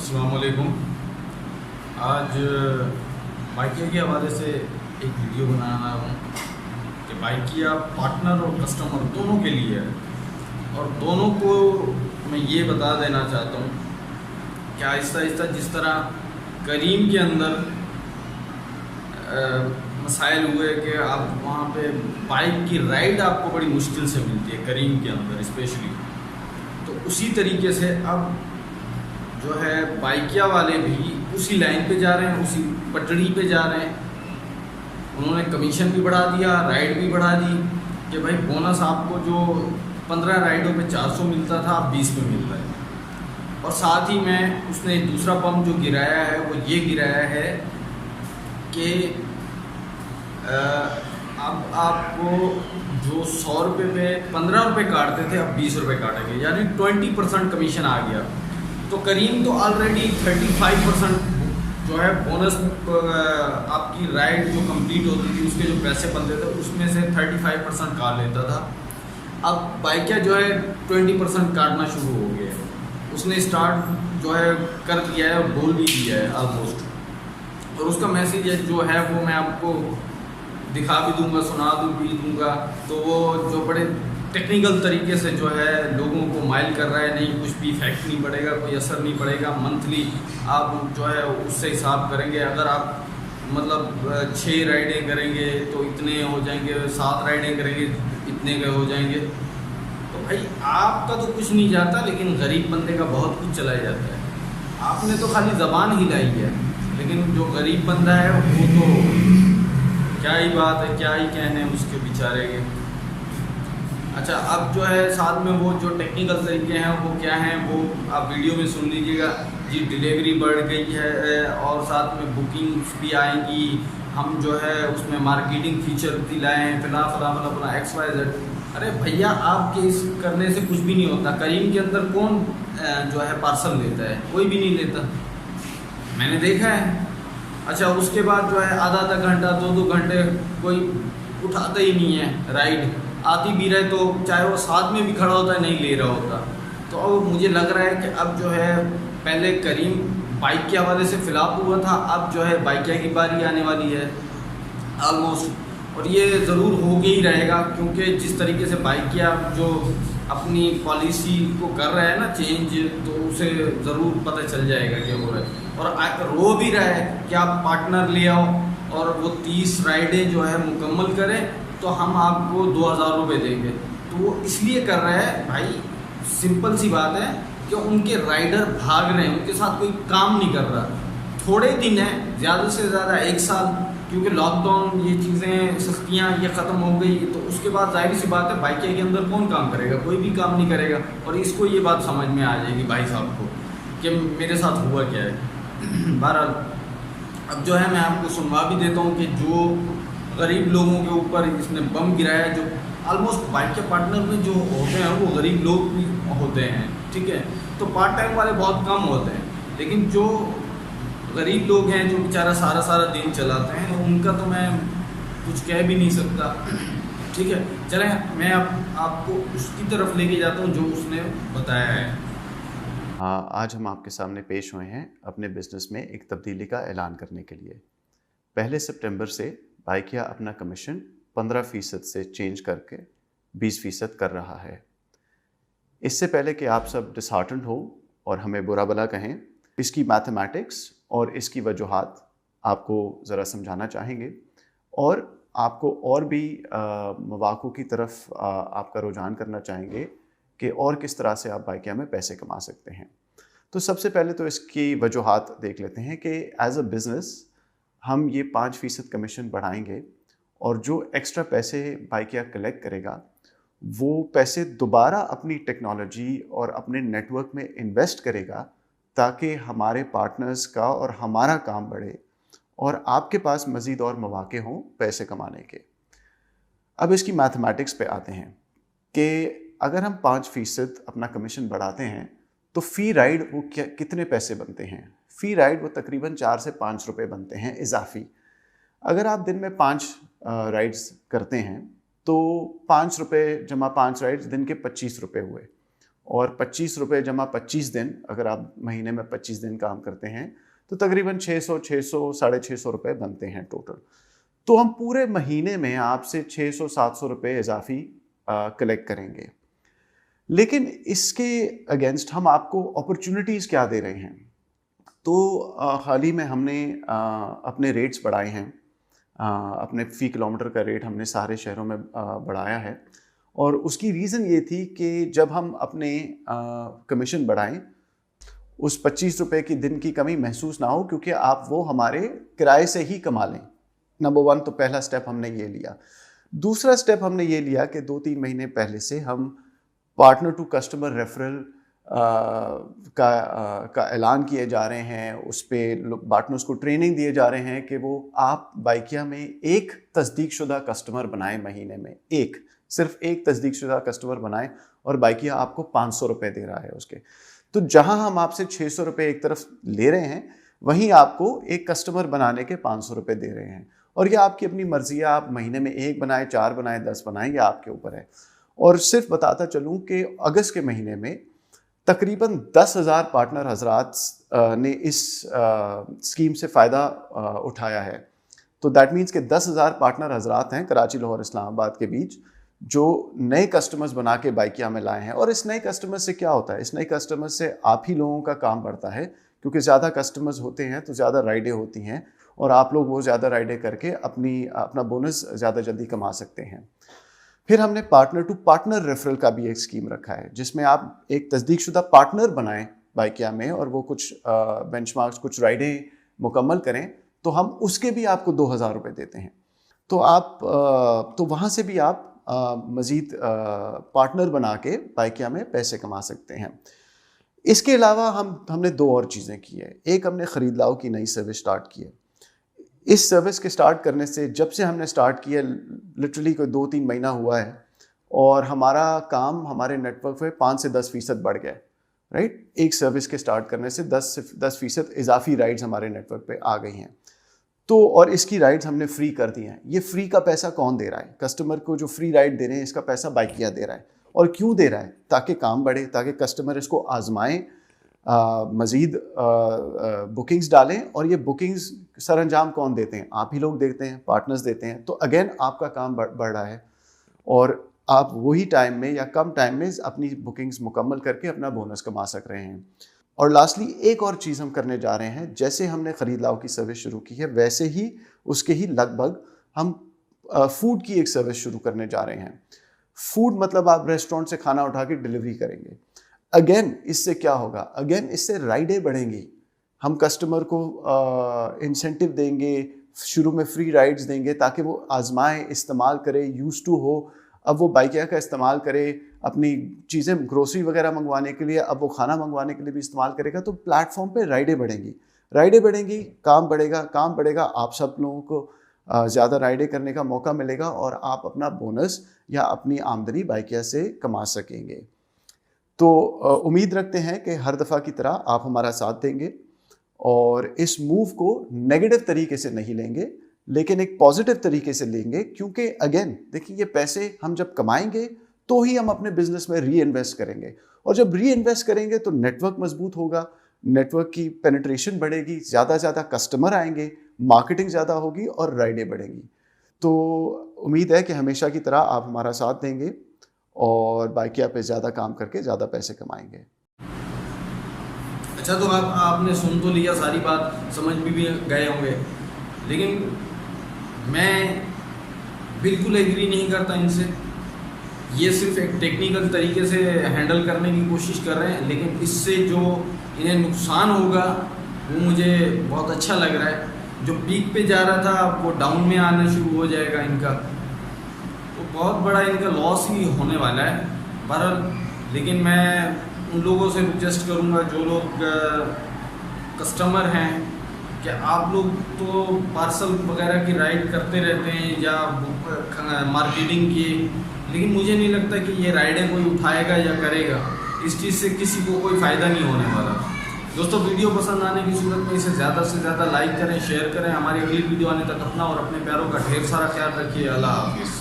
अस्सलाम वालेकुम। आज बाइकिया के हवाले से एक वीडियो बना रहा हूँ कि बाइकिया पार्टनर और कस्टमर दोनों के लिए है और दोनों को मैं ये बता देना चाहता हूँ कि आहिस्ता आहिस्ता जिस तरह करीम के अंदर मसाइल हुए कि आप वहाँ पे बाइक की राइड आपको बड़ी मुश्किल से मिलती है करीम के अंदर स्पेशली, तो उसी तरीके से अब जो है बाइकिया वाले भी उसी लाइन पे जा रहे हैं, उसी पटड़ी पे जा रहे हैं। उन्होंने कमीशन भी बढ़ा दिया, राइड भी बढ़ा दी कि भाई बोनस आपको जो 15 राइडों पे 400 मिलता था अब 20 पे मिल रहा है। और साथ ही में उसने दूसरा पंप जो गिराया है वो ये गिराया है कि अब आपको जो 100 रुपये पे 15 रुपये काटते थे अब 20 रुपये काटेंगे, यानी 20% कमीशन आ गया। तो करीम तो ऑलरेडी 35% जो है बोनस आपकी राइड जो कंप्लीट होती थी उसके जो पैसे बनते थे उसमें से 35% काट लेता था। अब बाइकिया जो है 20% काटना शुरू हो गया है, उसने स्टार्ट जो है कर दिया है और बोल भी दिया है ऑलमोस्ट। और उसका मैसेज जो है वो मैं आपको दिखा भी दूंगा, सुना भी दूंगा। तो वो जो बड़े टेक्निकल तरीके से जो है लोगों को माइल कर रहा है, नहीं कुछ भी इफेक्ट नहीं पड़ेगा, कोई असर नहीं पड़ेगा। मंथली आप जो है उससे हिसाब करेंगे, अगर आप मतलब 6 राइडें करेंगे तो इतने हो जाएंगे, 7 राइडें करेंगे इतने के हो जाएंगे। तो भाई आपका तो कुछ नहीं जाता, लेकिन गरीब बंदे का बहुत कुछ चला जाता है। आपने तो खाली ज़बान हिलाई है, लेकिन जो गरीब बंदा है वो तो क्या ही बात है, क्या ही कहने उसके बेचारे के। अच्छा, अब जो है साथ में वो जो टेक्निकल तरीके हैं वो क्या हैं वो आप वीडियो में सुन लीजिएगा जी। डिलीवरी बढ़ गई है और साथ में बुकिंग्स भी आएंगी, हम जो है उसमें मार्केटिंग फीचर भी लाए हैं, फला फला फला फला XYZ। अरे भैया, आपके इस करने से कुछ भी नहीं होता। करीम के अंदर कौन जो है पार्सल लेता है? कोई भी नहीं लेता, मैंने देखा है। अच्छा, उसके बाद जो है आधा घंटा 2 घंटे कोई उठाता ही नहीं है राइड। आती भी रहे तो चाहे वो साथ में भी खड़ा होता है नहीं ले रहा होता। तो अब मुझे लग रहा है कि अब जो है पहले करीम बाइक के हवाले से फ्लॉप हुआ था, अब जो है बाइकिया की बारी आने वाली है ऑलमोस्ट। और ये ज़रूर हो ही रहेगा, क्योंकि जिस तरीके से बाइकिया जो अपनी पॉलिसी को कर रहा है ना चेंज, तो उसे ज़रूर पता चल जाएगा कि हो रहा है। और रो भी रहा है कि आप पार्टनर ले आओ और वो 30 राइडें जो है मुकम्मल करें तो हम आपको 2000 रुपये देंगे। तो वो इसलिए कर रहा है भाई, सिंपल सी बात है कि उनके राइडर भाग रहे हैं, उनके साथ कोई काम नहीं कर रहा। थोड़े दिन है, ज़्यादा से ज़्यादा 1 साल, क्योंकि लॉकडाउन ये चीज़ें सस्तियाँ ये ख़त्म हो गई, तो उसके बाद जाहिर सी बात है बाइकिया के अंदर कौन काम करेगा? कोई भी काम नहीं करेगा। और इसको ये बात समझ में आ जाएगी भाई साहब को कि मेरे साथ हुआ क्या है। बहरहाल अब जो है मैं आपको सुनवा भी देता हूँ कि जो गरीब लोगों के ऊपर इसने बम गिराया, जो ऑलमोस्ट बाइक के पार्टनर में जो होते हैं वो गरीब लोग भी होते हैं, ठीक है। तो पार्ट टाइम वाले बहुत कम होते हैं, लेकिन जो गरीब लोग हैं जो बेचारा सारा सारा दिन चलाते हैं उनका तो मैं कुछ कह भी नहीं सकता, ठीक है। चलें मैं आपको उसकी तरफ लेके जाता हूँ जो उसने बताया है। हाँ, आज हम आपके सामने पेश हुए हैं अपने बिजनेस में एक तब्दीली का ऐलान करने के लिए। 1 सितंबर से बाइकिया अपना कमीशन 15% से चेंज करके 20% कर रहा है। इससे पहले कि आप सब डिसहार्टन्ड हो और हमें बुरा भला कहें, इसकी मैथमेटिक्स और इसकी वजूहात आपको ज़रा समझाना चाहेंगे और आपको और भी मौक़ों की तरफ आपका रुझान करना चाहेंगे कि और किस तरह से आप बाइकिया में पैसे कमा सकते हैं। तो सबसे पहले तो इसकी वजूहात देख लेते हैं कि एज अ बिज़नेस हम ये 5% कमीशन बढ़ाएंगे और जो एक्स्ट्रा पैसे बाइकिया कलेक्ट करेगा वो पैसे दोबारा अपनी टेक्नोलॉजी और अपने नेटवर्क में इन्वेस्ट करेगा, ताकि हमारे पार्टनर्स का और हमारा काम बढ़े और आपके पास मज़ीद और मौक़े हों पैसे कमाने के। अब इसकी मैथमेटिक्स पे आते हैं कि अगर हम 5% अपना कमीशन बढ़ाते हैं तो फ़ी राइड वो कितने पैसे बनते हैं? फ़ी राइड वो तकरीबन 4 से 5 रुपये बनते हैं इजाफी। अगर आप दिन में 5 राइड्स करते हैं तो 5 रुपये जमा 5 राइड्स दिन के 25 रुपये हुए। और 25 रुपये जमा 25 दिन, अगर आप महीने में 25 दिन काम करते हैं तो तकरीबन 600, 600-650 रुपये बनते हैं टोटल। तो हम पूरे महीने में आपसे 600-700 रुपये इजाफी कलेक्ट करेंगे। लेकिन इसके अगेंस्ट हम आपको अपॉर्चुनिटीज़ क्या दे रहे हैं? तो हाल ही में हमने अपने रेट्स बढ़ाए हैं। अपने फ़ी किलोमीटर का रेट हमने सारे शहरों में बढ़ाया है, और उसकी रीज़न ये थी कि जब हम अपने कमीशन बढ़ाएं, उस 25 रुपये की दिन की कमी महसूस ना हो, क्योंकि आप वो हमारे किराए से ही कमा लें। नंबर 1 तो पहला स्टेप हमने ये लिया। दूसरा स्टेप हमने ये लिया कि 2-3 महीने पहले से हम पार्टनर टू कस्टमर रेफरल का ऐलान किए जा रहे हैं। उस पर पार्टनर्स को ट्रेनिंग दिए जा रहे हैं कि वो आप बाइकिया में एक तस्दीकशुदा कस्टमर बनाएं, महीने में सिर्फ एक तस्दीकशुदा कस्टमर बनाएं, और बाइकिया आपको 500 रुपये दे रहा है उसके। तो जहां हम आपसे 600 रुपये एक तरफ ले रहे हैं, वहीं आपको एक कस्टमर बनाने के 500 रुपये दे रहे हैं। और यह आपकी अपनी मर्जी है, आप महीने में 1 बनाएं, 4 बनाएं, 10 बनाएं, यह आपके ऊपर है। और सिर्फ बताता चलूँ कि अगस्त के महीने में तकरीबन 10,000 पार्टनर हजरात ने इस स्कीम से फ़ायदा उठाया है। तो दैट मीन्स कि 10,000 पार्टनर हजरात हैं कराची, लाहौर, इस्लामाबाद के बीच, जो नए कस्टमर्स बना के बाइकिया में लाए हैं। और इस नए कस्टमर से क्या होता है? इस नए कस्टमर से आप ही लोगों का काम बढ़ता है, क्योंकि ज़्यादा कस्टमर्स होते हैं तो ज़्यादा राइडें होती हैं, और आप लोग वो ज़्यादा राइडें करके अपना बोनस ज़्यादा जल्दी कमा सकते हैं। फिर हमने पार्टनर टू पार्टनर रेफरल का भी एक स्कीम रखा है, जिसमें आप एक तस्दीकशुदा पार्टनर बनाएं बाइकिया में, और वो कुछ बेंचमार्क्स, कुछ राइडें मुकम्मल करें, तो हम उसके भी आपको 2,000 रुपये देते हैं। तो वहाँ से भी आप मज़ीद पार्टनर बना के बाइकिया में पैसे कमा सकते हैं। इसके अलावा हमने 2 और चीज़ें की है। एक, हमने ख़रीद लाओ की नई सर्विस स्टार्ट की है। इस सर्विस के स्टार्ट करने से, जब से हमने स्टार्ट किया, लिटरली कोई 2-3 महीना हुआ है, और हमारा काम हमारे नेटवर्क पे 5 से 10% बढ़ गया है, राइट। एक सर्विस के स्टार्ट करने से 10% इजाफी राइड्स हमारे नेटवर्क पे आ गई हैं। तो और इसकी राइड्स हमने फ्री कर दी हैं। ये फ्री का पैसा कौन दे रहा है? कस्टमर को जो फ्री राइड दे रहे हैं, इसका पैसा बाइकिया दे रहा है। और क्यों दे रहा है? ताकि काम बढ़े, ताकि कस्टमर इसको आजमाएं, मज़ीद बुकिंग्स डालें। और ये बुकिंग्स सर अंजाम कौन देते हैं? आप ही लोग देते हैं, पार्टनर्स देते हैं। तो अगेन आपका काम बढ़ रहा है, और आप वही टाइम में या कम टाइम में अपनी बुकिंग्स मुकम्मल करके अपना बोनस कमा सक रहे हैं। और लास्टली एक और चीज़ हम करने जा रहे हैं। जैसे हमने ख़रीद लाओ की सर्विस शुरू की है, वैसे ही उसके ही लगभग हम फूड की एक सर्विस शुरू करने जा रहे हैं। फूड मतलब आप रेस्टोरेंट से खाना उठा के डिलीवरी करेंगे। अगेन इससे क्या होगा? अगेन इससे राइडें बढ़ेंगी। हम कस्टमर को इंसेंटिव देंगे, शुरू में फ्री राइड्स देंगे, ताकि वो आजमाए, इस्तेमाल करे, यूज़ टू हो। अब वो बाइकिया का इस्तेमाल करे अपनी चीज़ें, ग्रोसरी वगैरह मंगवाने के लिए, अब वो खाना मंगवाने के लिए भी इस्तेमाल करेगा। तो प्लेटफॉर्म पे राइडें बढ़ेंगी, काम बढ़ेगा, आप सब लोगों को ज़्यादा राइडें करने का मौका मिलेगा, और आप अपना बोनस या अपनी आमदनी बाइकिया से कमा सकेंगे। तो उम्मीद रखते हैं कि हर दफ़ा की तरह आप हमारा साथ देंगे, और इस मूव को नेगेटिव तरीके से नहीं लेंगे, लेकिन एक पॉजिटिव तरीके से लेंगे। क्योंकि अगेन देखिए, ये पैसे हम जब कमाएंगे तो ही हम अपने बिजनेस में री इन्वेस्ट करेंगे, और जब री इन्वेस्ट करेंगे तो नेटवर्क मजबूत होगा, नेटवर्क की पेनिट्रेशन बढ़ेगी, ज़्यादा से ज़्यादा कस्टमर आएंगे, मार्केटिंग ज़्यादा होगी, और राइडें बढ़ेंगी। तो उम्मीद है कि हमेशा की तरह आप हमारा साथ देंगे, और बाइकिया पे ज़्यादा काम करके ज़्यादा पैसे कमाएंगे। अच्छा, तो आपने सुन तो लिया, सारी बात समझ भी गए होंगे, लेकिन मैं बिल्कुल एग्री नहीं करता इनसे। ये सिर्फ एक टेक्निकल तरीके से हैंडल करने की कोशिश कर रहे हैं, लेकिन इससे जो इन्हें नुकसान होगा वो मुझे बहुत अच्छा लग रहा है। जो पीक पे जा रहा था वो डाउन में आना शुरू हो जाएगा इनका, तो बहुत बड़ा इनका लॉस ही होने वाला है। बहरहाल, लेकिन मैं उन लोगों से रिक्वेस्ट करूँगा जो लोग कस्टमर हैं, कि आप लोग तो पार्सल वगैरह की राइड करते रहते हैं या मार्केटिंग की, लेकिन मुझे नहीं लगता कि ये राइडें कोई उठाएगा या करेगा। इस चीज़ से किसी को कोई फ़ायदा नहीं होने वाला। दोस्तों, वीडियो पसंद आने की सूरत में इसे ज़्यादा से ज़्यादा लाइक करें, शेयर करें। हमारी अगली वीडियो आने तक अपना और अपने प्यारों का ढेर सारा ख्याल रखिए। अल्लाह हाफिज़।